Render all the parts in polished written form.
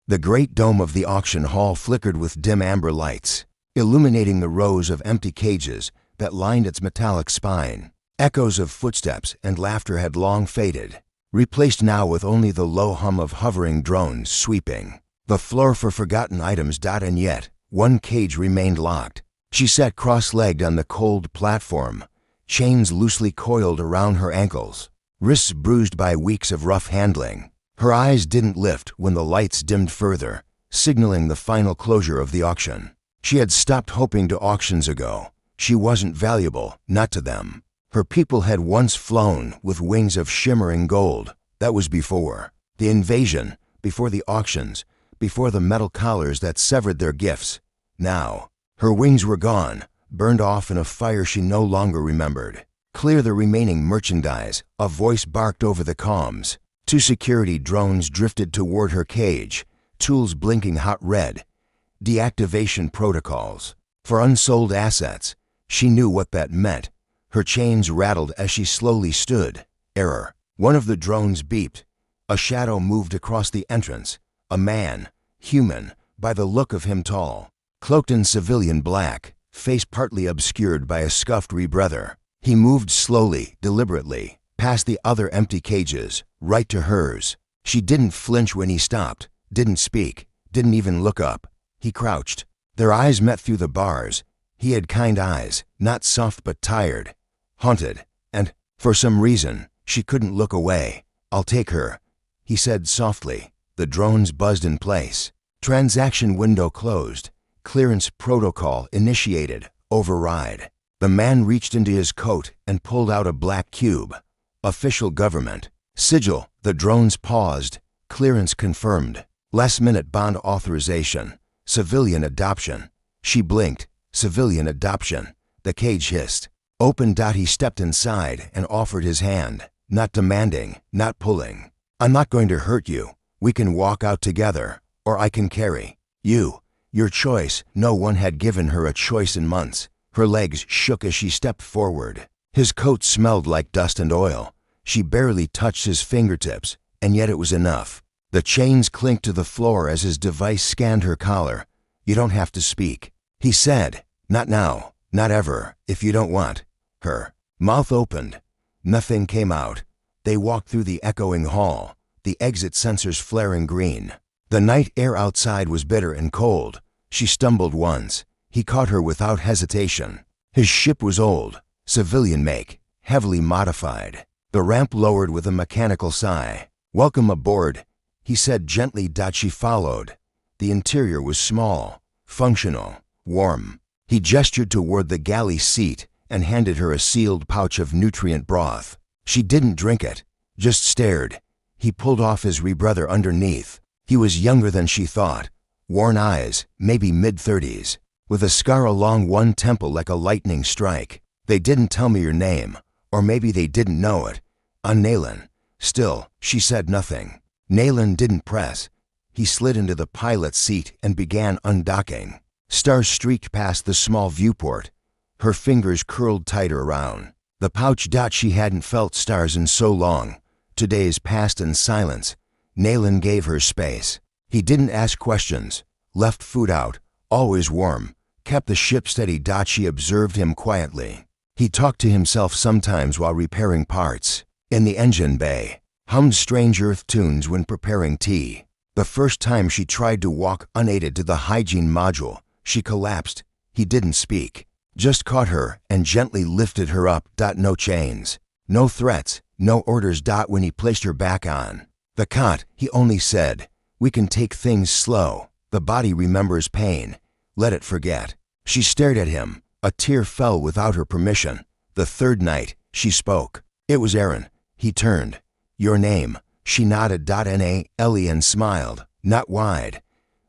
The great dome of the auction hall flickered with dim amber lights, illuminating the rows of empty cages that lined its metallic spine. Echoes of footsteps and laughter had long faded, replaced now with only the low hum of hovering drones sweeping the floor for forgotten items. And yet, one cage remained locked. She sat cross-legged on the cold platform, chains loosely coiled around her ankles, wrists bruised by weeks of rough handling. Her eyes didn't lift when the lights dimmed further, signaling the final closure of the auction. She had stopped hoping to auctions ago. She wasn't valuable, not to them. Her people had once flown with wings of shimmering gold. That was before the invasion, before the auctions, before the metal collars that severed their gifts. Now, her wings were gone, burned off in a fire she no longer remembered. Clear the remaining merchandise, a voice barked over the comms. 2 security drones drifted toward her cage, tools blinking hot red. Deactivation protocols. For unsold assets. She knew what that meant. Her chains rattled as she slowly stood. Error. One of the drones beeped. A shadow moved across the entrance. A man, human, by the look of him tall, cloaked in civilian black, face partly obscured by a scuffed rebreather. He moved slowly, deliberately, past the other empty cages, right to hers. She didn't flinch when he stopped, didn't speak, didn't even look up. He crouched. Their eyes met through the bars. He had kind eyes, not soft but tired, haunted, and, for some reason, she couldn't look away. "I'll take her," he said softly. The drones buzzed in place. Transaction window closed. Clearance protocol initiated. Override. The man reached into his coat and pulled out a black cube. Official government. Sigil. The drones paused. Clearance confirmed. Last-minute bond authorization. Civilian adoption. She blinked. Civilian adoption. The cage hissed. Open. He stepped inside and offered his hand. Not demanding, not pulling. "I'm not going to hurt you. We can walk out together, or I can carry you. Your choice." No one had given her a choice in months. Her legs shook as she stepped forward. His coat smelled like dust and oil. She barely touched his fingertips, and yet it was enough. The chains clinked to the floor as his device scanned her collar. "You don't have to speak," he said. "Not now, not ever, if you don't want." Her mouth opened. Nothing came out. They walked through the echoing hall, the exit sensors flaring green. The night air outside was bitter and cold. She stumbled once. He caught her without hesitation. His ship was old, civilian make, heavily modified. The ramp lowered with a mechanical sigh. "Welcome aboard," he said gently. She followed. The interior was small, functional, warm. He gestured toward the galley seat and handed her a sealed pouch of nutrient broth. She didn't drink it, just stared. He pulled off his rebreather underneath. He was younger than she thought. Worn eyes, maybe mid-30s, with a scar along one temple like a lightning strike. "They didn't tell me your name, or maybe they didn't know it." "Naylan." Still, she said nothing. Naylan didn't press. He slid into the pilot's seat and began undocking. Stars streaked past the small viewport. Her fingers curled tighter around the pouch. She hadn't felt stars in so long. Today's passed in silence. Naylan gave her space. He didn't ask questions. Left food out, always warm. Kept the ship steady. She observed him quietly. He talked to himself sometimes while repairing parts. In the engine bay, hummed strange earth tunes when preparing tea. The first time she tried to walk unaided to the hygiene module, she collapsed. He didn't speak. Just caught her and gently lifted her up. No chains, no threats, no orders. When he placed her back on the cot, he only said, "We can take things slow. The body remembers pain. Let it forget." She stared at him. A tear fell without her permission. The third night, she spoke. It was Aaron. He turned. "Your name?" She nodded. Ellie, and smiled. Not wide,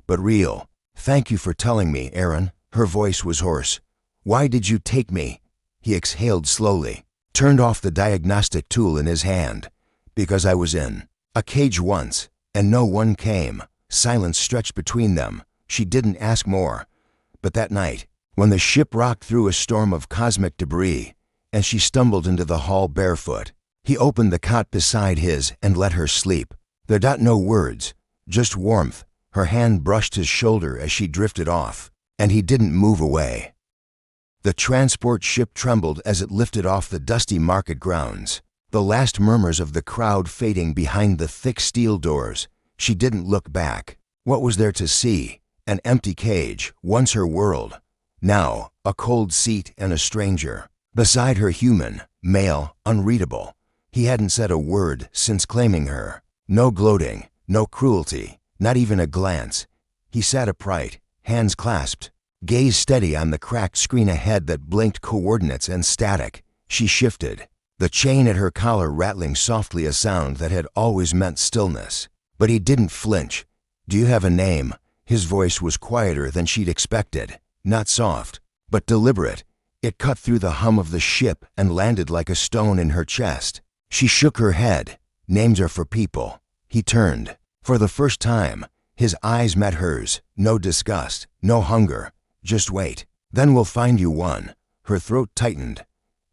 but real. "Thank you for telling me, Aaron." Her voice was hoarse. "Why did you take me?" He exhaled slowly, turned off the diagnostic tool in his hand. "Because I was in a cage once, and no one came." Silence stretched between them. She didn't ask more. But that night, when the ship rocked through a storm of cosmic debris, and she stumbled into the hall barefoot, he opened the cot beside his and let her sleep. There no words, just warmth. Her hand brushed his shoulder as she drifted off, and he didn't move away. The transport ship trembled as it lifted off the dusty market grounds, the last murmurs of the crowd fading behind the thick steel doors. She didn't look back. What was there to see? An empty cage, once her world. Now, a cold seat and a stranger. Beside her, human, male, unreadable. He hadn't said a word since claiming her. No gloating, no cruelty, not even a glance. He sat upright, hands clasped, gaze steady on the cracked screen ahead that blinked coordinates and static. She shifted, the chain at her collar rattling softly, a sound that had always meant stillness. But he didn't flinch. "Do you have a name?" His voice was quieter than she'd expected. Not soft, but deliberate. It cut through the hum of the ship and landed like a stone in her chest. She shook her head. "Names are for people." He turned. For the first time, his eyes met hers. No disgust, no hunger. "Just wait. Then we'll find you one." Her throat tightened.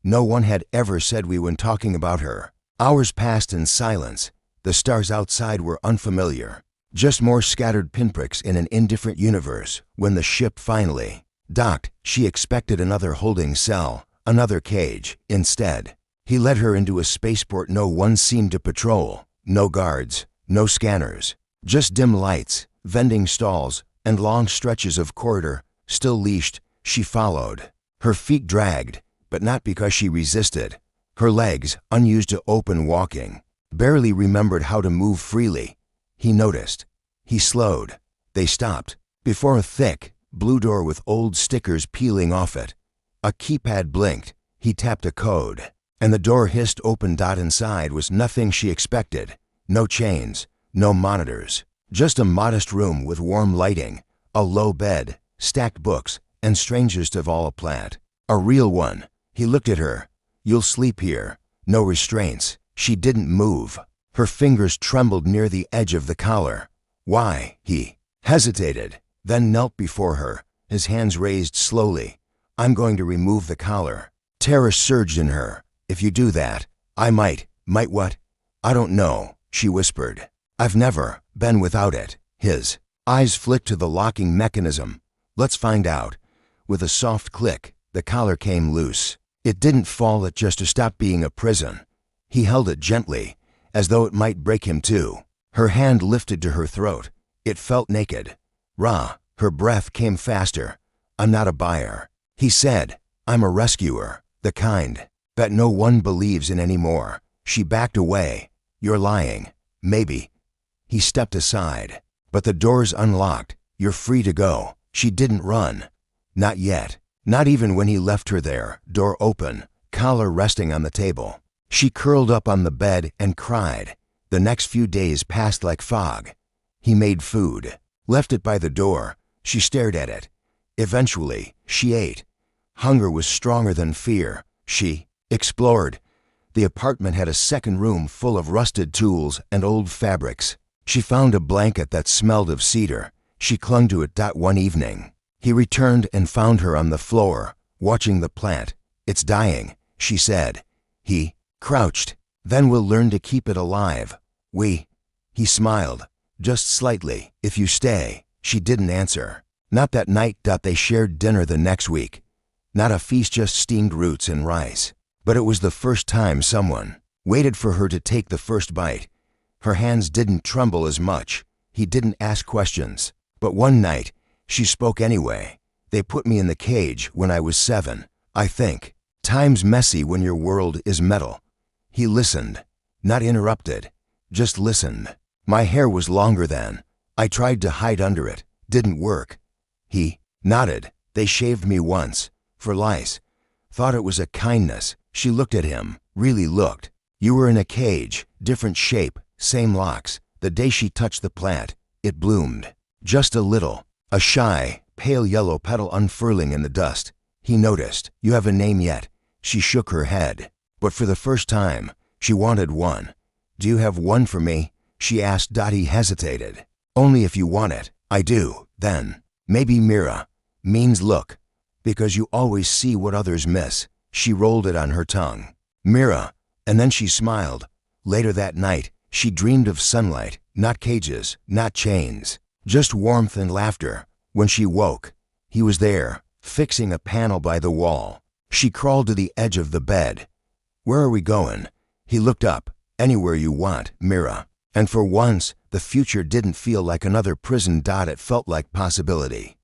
No one had ever said we when talking about her. Hours passed in silence. The stars outside were unfamiliar. Just more scattered pinpricks in an indifferent universe. When the ship finally docked, she expected another holding cell, another cage. Instead, he led her into a spaceport no one seemed to patrol. No guards, no scanners, just dim lights, vending stalls, and long stretches of corridor. Still leashed, she followed. Her feet dragged, but not because she resisted. Her legs, unused to open walking, barely remembered how to move freely. He noticed. He slowed. They stopped before a thick, blue door with old stickers peeling off it. A keypad blinked. He tapped a code, and the door hissed open. Inside was nothing she expected. No chains, no monitors. Just a modest room with warm lighting, a low bed, stacked books, and strangest of all, a plant. A real one. He looked at her. "You'll sleep here. No restraints." She didn't move. Her fingers trembled near the edge of the collar. "Why?" He hesitated, then knelt before her, his hands raised slowly. "I'm going to remove the collar." Terror surged in her. "If you do that, I might what?" "I don't know," she whispered. "I've never been without it." His eyes flicked to the locking mechanism. "Let's find out." With a soft click, the collar came loose. It didn't fall, it just stopped being a prison. He held it gently, as though it might break him too. Her hand lifted to her throat. It felt naked. Raw. Her breath came faster. "I'm not a buyer," he said. "I'm a rescuer, the kind that no one believes in anymore." She backed away. "You're lying." "Maybe." He stepped aside. "But the door's unlocked. You're free to go." She didn't run. Not yet. Not even when he left her there, door open, collar resting on the table. She curled up on the bed and cried. The next few days passed like fog. He made food, left it by the door. She stared at it. Eventually, she ate. Hunger was stronger than fear. She explored. The apartment had a second room full of rusted tools and old fabrics. She found a blanket that smelled of cedar. She clung to it. One evening, he returned and found her on the floor, watching the plant. "It's dying," she said. He crouched. "Then we'll learn to keep it alive." He smiled, just slightly. "If you stay." She didn't answer. Not that night. They shared dinner the next week. Not a feast, just steamed roots and rice. But it was the first time someone waited for her to take the first bite. Her hands didn't tremble as much. He didn't ask questions. But one night, she spoke anyway. "They put me in the cage when I was 7, I think. Time's messy when your world is metal." He listened, not interrupted, just listened. "My hair was longer then. I tried to hide under it. Didn't work." He nodded. "They shaved me once, for lice. Thought it was a kindness." She looked at him, really looked. "You were in a cage, different shape, same locks." The day she touched the plant, it bloomed. Just a little, a shy, pale yellow petal unfurling in the dust. He noticed. "You have a name yet?" She shook her head. But for the first time, she wanted one. "Do you have one for me?" she asked. He hesitated. "Only if you want it." "I do." "Then, maybe Mira means look, because you always see what others miss." She rolled it on her tongue. "Mira." And then she smiled. Later that night, she dreamed of sunlight, not cages, not chains. Just warmth and laughter. When she woke, he was there, fixing a panel by the wall. She crawled to the edge of the bed. "Where are we going?" He looked up. "Anywhere you want, Mira." And for once, the future didn't feel like another prison. It felt like possibility.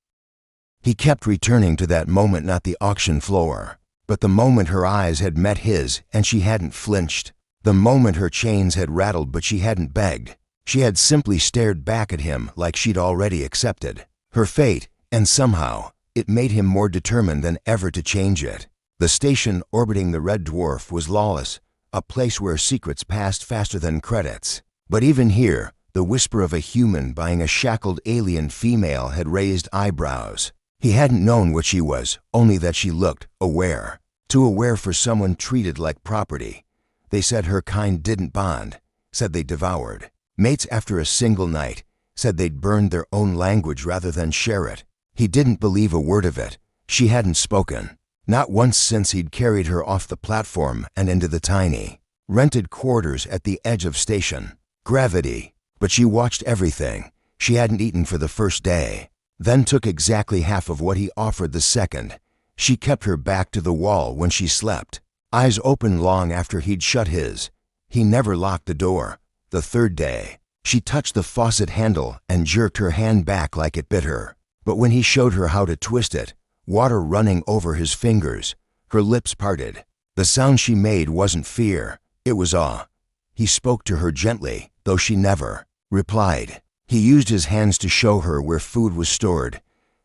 He kept returning to that moment, not the auction floor, but the moment her eyes had met his and she hadn't flinched. The moment her chains had rattled but she hadn't begged. She had simply stared back at him like she'd already accepted her fate, and somehow, it made him more determined than ever to change it. The station orbiting the red dwarf was lawless, a place where secrets passed faster than credits. But even here, the whisper of a human buying a shackled alien female had raised eyebrows. He hadn't known what she was, only that she looked aware. Too aware for someone treated like property. They said her kind didn't bond, said they devoured. Mates after a single night, said they'd burned their own language rather than share it. He didn't believe a word of it. She hadn't spoken. Not once since he'd carried her off the platform and into the tiny, rented quarters at the edge of station. Gravity. But she watched everything. She hadn't eaten for the first day, then took exactly half of what he offered the second. She kept her back to the wall when she slept, eyes open long after he'd shut his. He never locked the door. The third day, she touched the faucet handle and jerked her hand back like it bit her. But when he showed her how to twist it, water running over his fingers, her lips parted. The sound she made wasn't fear, it was awe. He spoke to her gently, though she never replied. He used his hands to show her where food was stored,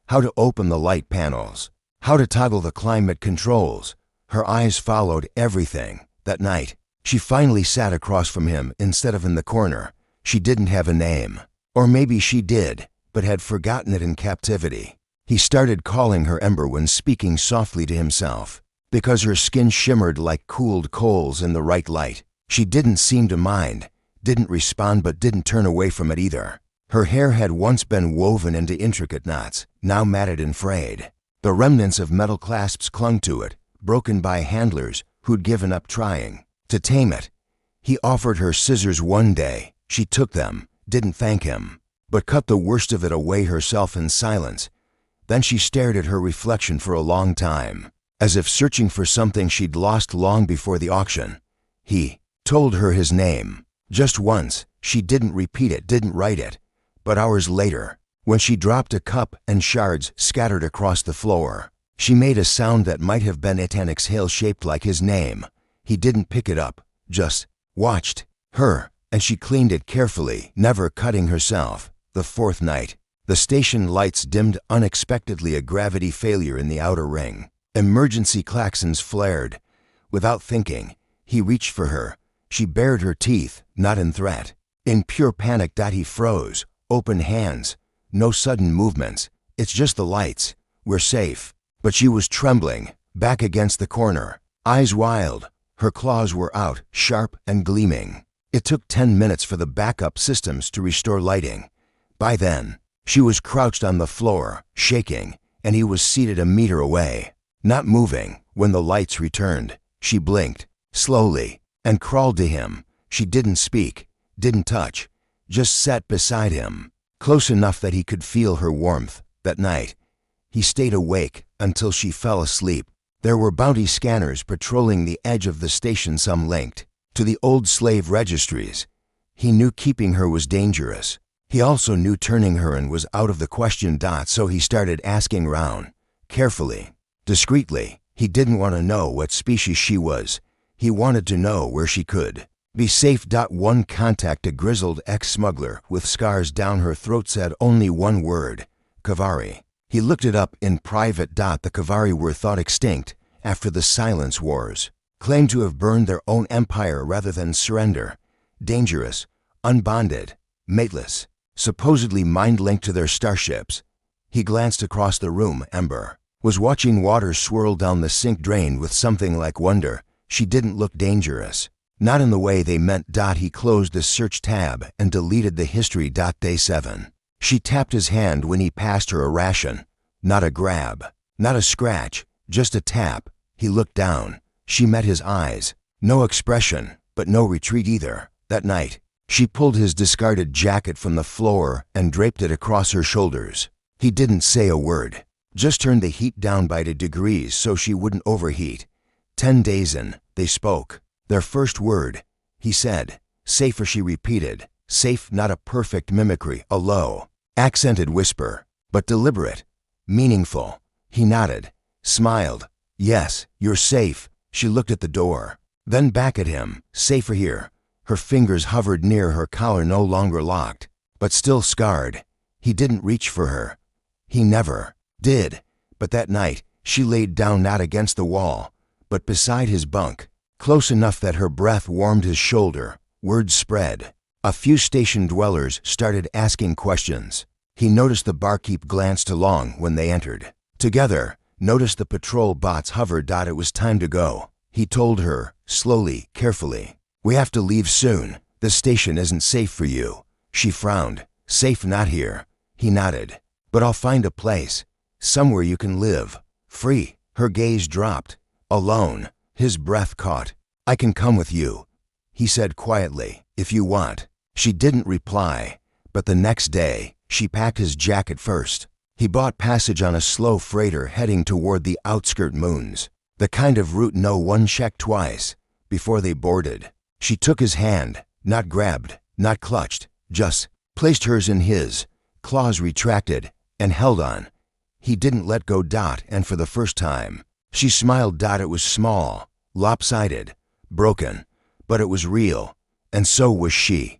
how to open the light panels, how to toggle the climate controls. Her eyes followed everything. That night, she finally sat across from him instead of in the corner. She didn't have a name. Or maybe she did, but had forgotten it in captivity. He started calling her Ember when speaking softly to himself, because her skin shimmered like cooled coals in the right light. She didn't seem to mind, didn't respond, but didn't turn away from it either. Her hair had once been woven into intricate knots, now matted and frayed. The remnants of metal clasps clung to it, broken by handlers who'd given up trying to tame it. He offered her scissors one day. She took them, didn't thank him, but cut the worst of it away herself in silence. Then she stared at her reflection for a long time, as if searching for something she'd lost long before the auction. He told her his name. Just once. She didn't repeat it, didn't write it. But hours later, when she dropped a cup and shards scattered across the floor, she made a sound that might have been an exhale shaped like his name. He didn't pick it up, just watched her, and she cleaned it carefully, never cutting herself. The fourth night, the station lights dimmed unexpectedly, a gravity failure in the outer ring. Emergency klaxons flared. Without thinking, he reached for her. She bared her teeth, not in threat. In pure panic, he froze, open hands. No sudden movements. It's just the lights. We're safe. But she was trembling, back against the corner, eyes wild. Her claws were out, sharp and gleaming. It took 10 minutes for the backup systems to restore lighting. By then, she was crouched on the floor, shaking, and he was seated a meter away, not moving. When the lights returned, she blinked, slowly, and crawled to him. She didn't speak, didn't touch, just sat beside him, close enough that he could feel her warmth. That night, he stayed awake until she fell asleep. There were bounty scanners patrolling the edge of the station, some linked to the old slave registries. He knew keeping her was dangerous. He also knew turning her in was out of the question. So he started asking round, carefully, discreetly. He didn't want to know what species she was. He wanted to know where she could be safe. One contact, a grizzled ex-smuggler with scars down her throat, said only one word: Kavari. He looked it up in private. The Kavari were thought extinct after the Silence Wars, claimed to have burned their own empire rather than surrender. Dangerous, unbonded, mateless, supposedly mind-linked to their starships. He glanced across the room. Ember was watching water swirl down the sink drain with something like wonder. She didn't look dangerous, not in the way they meant. He closed the search tab and deleted the history. Day 7. She tapped his hand when he passed her a ration. Not a grab, not a scratch, just a tap. He looked down. She met his eyes. No expression, but no retreat either. That night, She pulled his discarded jacket from the floor and draped it across her shoulders. He didn't say a word, just turned the heat down by 2 degrees so she wouldn't overheat. 10 days in, they spoke. Their first word, he said. Safer, she repeated. Safe, not a perfect mimicry, a low, accented whisper, but deliberate, meaningful. He nodded, smiled. Yes, you're safe. She looked at the door, then back at him. Safer here. Her fingers hovered near her collar, no longer locked, but still scarred. He didn't reach for her. He never did. But that night, she laid down not against the wall, but beside his bunk, close enough that her breath warmed his shoulder. Word spread. A few station dwellers started asking questions. He noticed the barkeep glanced along when they entered. Together, noticed the patrol bots hovered. It was time to go. He told her, slowly, carefully. We have to leave soon. The station isn't safe for you. She frowned. Safe not here. He nodded. But I'll find a place. Somewhere you can live. Free. Her gaze dropped. Alone. His breath caught. I can come with you, he said quietly, if you want. She didn't reply, but the next day, she packed his jacket first. He bought passage on a slow freighter heading toward the outskirt moons, the kind of route no one checked twice before they boarded. She took his hand, not grabbed, not clutched, just placed hers in his, claws retracted, and held on. He didn't let go. And for the first time, she smiled. It was small, lopsided, broken, but it was real, and so was she.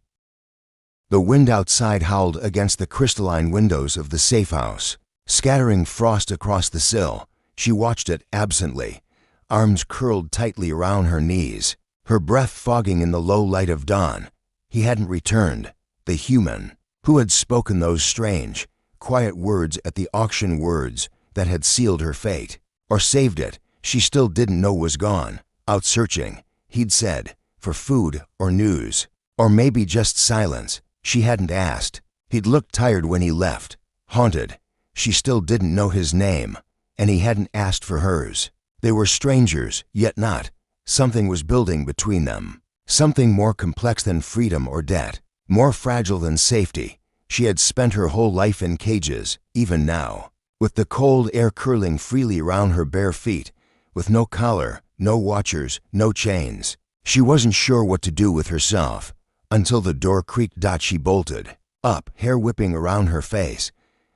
The wind outside howled against the crystalline windows of the safe house, scattering frost across the sill. She watched it absently, arms curled tightly around her knees, her breath fogging in the low light of dawn. He hadn't returned, the human who had spoken those strange, quiet words at the auction, words that had sealed her fate, or saved it. She still didn't know. Was gone, out searching, he'd said, for food or news, or maybe just silence. She hadn't asked. He'd looked tired when he left, haunted. She still didn't know his name, and he hadn't asked for hers. They were strangers, yet not. Something was building between them, something more complex than freedom or debt, more fragile than safety. She had spent her whole life in cages, even now, with the cold air curling freely around her bare feet, with no collar, no watchers, no chains. She wasn't sure what to do with herself, until the door creaked. She bolted up, hair whipping around her face.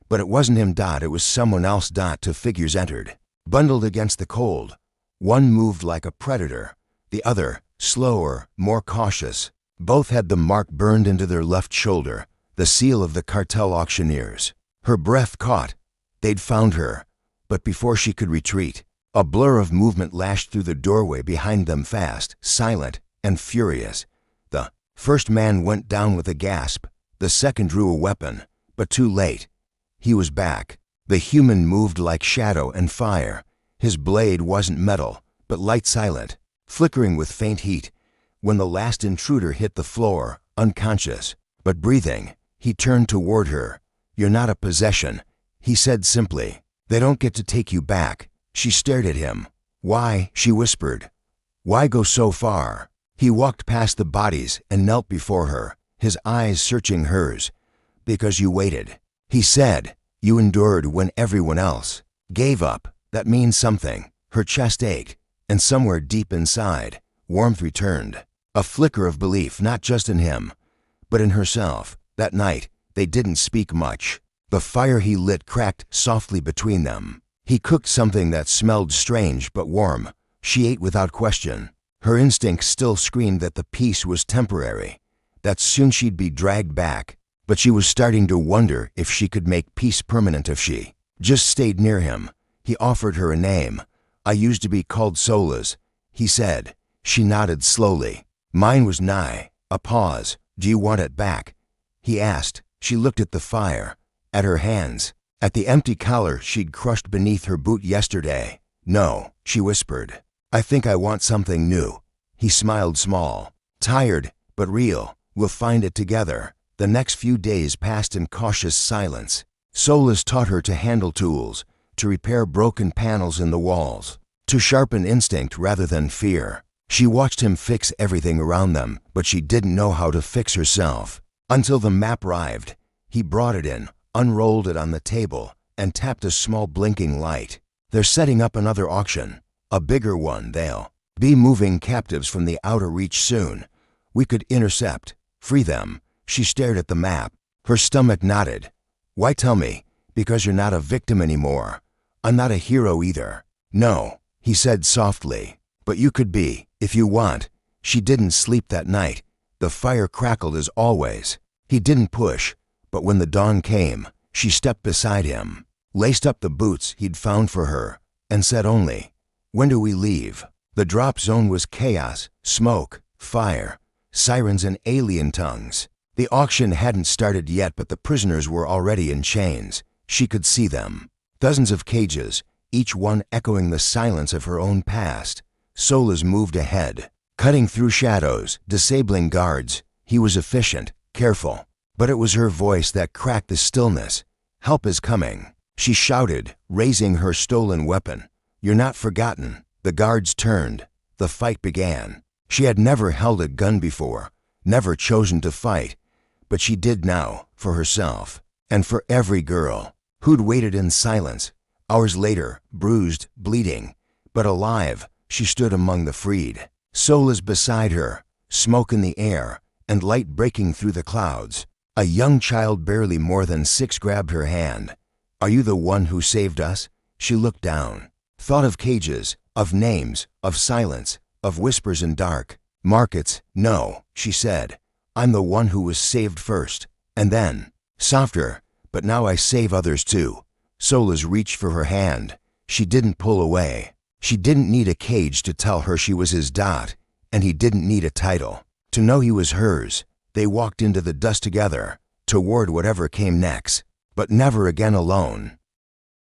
But it wasn't him. It was someone else. Two figures entered, bundled against the cold. One moved like a predator, the other, slower, more cautious. Both had the mark burned into their left shoulder, the seal of the cartel auctioneers. Her breath caught. They'd found her. But before she could retreat, a blur of movement lashed through the doorway behind them, fast, silent, and furious. The first man went down with a gasp. The second drew a weapon, but too late. He was back. The human moved like shadow and fire. His blade wasn't metal, but light, silent, flickering with faint heat. When the last intruder hit the floor, unconscious, but breathing, he turned toward her. You're not a possession, he said simply. They don't get to take you back. She stared at him. Why? She whispered. Why go so far? He walked past the bodies and knelt before her, his eyes searching hers. Because you waited, he said. You endured when everyone else gave up. That means something. Her chest ached, and somewhere deep inside, warmth returned. A flicker of belief, not just in him, but in herself. That night, they didn't speak much. The fire he lit cracked softly between them. He cooked something that smelled strange but warm. She ate without question. Her instincts still screamed that the peace was temporary, that soon she'd be dragged back. But she was starting to wonder if she could make peace permanent if she just stayed near him. He offered her a name. I used to be called Soulless, he said. She nodded slowly. Mine was Nye. A pause. Do you want it back? He asked. She looked at the fire, at her hands, at the empty collar she'd crushed beneath her boot yesterday. No, she whispered. I think I want something new. He smiled small. Tired, but real. We'll find it together. The next few days passed in cautious silence. Soulless taught her to handle tools, to repair broken panels in the walls, to sharpen instinct rather than fear. She watched him fix everything around them, but she didn't know how to fix herself. Until the map arrived. He brought it in, unrolled it on the table, and tapped a small blinking light. They're setting up another auction. A bigger one. They'll be moving captives from the outer reach soon. We could intercept, free them. She stared at the map. Her stomach knotted. Why tell me? Because you're not a victim anymore. I'm not a hero either. No, he said softly. But you could be, if you want. She didn't sleep that night. The fire crackled as always. He didn't push, but when the dawn came, she stepped beside him, laced up the boots he'd found for her, and said only, "When do we leave?" The drop zone was chaos, smoke, fire, sirens and alien tongues. The auction hadn't started yet, but the prisoners were already in chains. She could see them. Dozens of cages, each one echoing the silence of her own past. Solas moved ahead, cutting through shadows, disabling guards. He was efficient, careful. But it was her voice that cracked the stillness. "Help is coming," she shouted, raising her stolen weapon. "You're not forgotten." The guards turned. The fight began. She had never held a gun before, never chosen to fight, but she did now, for herself, and for every girl who'd waited in silence. Hours later, bruised, bleeding, but alive, she stood among the freed. Solas beside her, smoke in the air, and light breaking through the clouds. A young child barely more than 6 grabbed her hand. "Are you the one who saved us?" She looked down, thought of cages, of names, of silence, of whispers in dark. "Markets, no," she said. "I'm the one who was saved first, and then, softer, but now I save others too." Solas reached for her hand. She didn't pull away. She didn't need a cage to tell her she was his dot, and he didn't need a title to know he was hers. They walked into the dust together, toward whatever came next, but never again alone.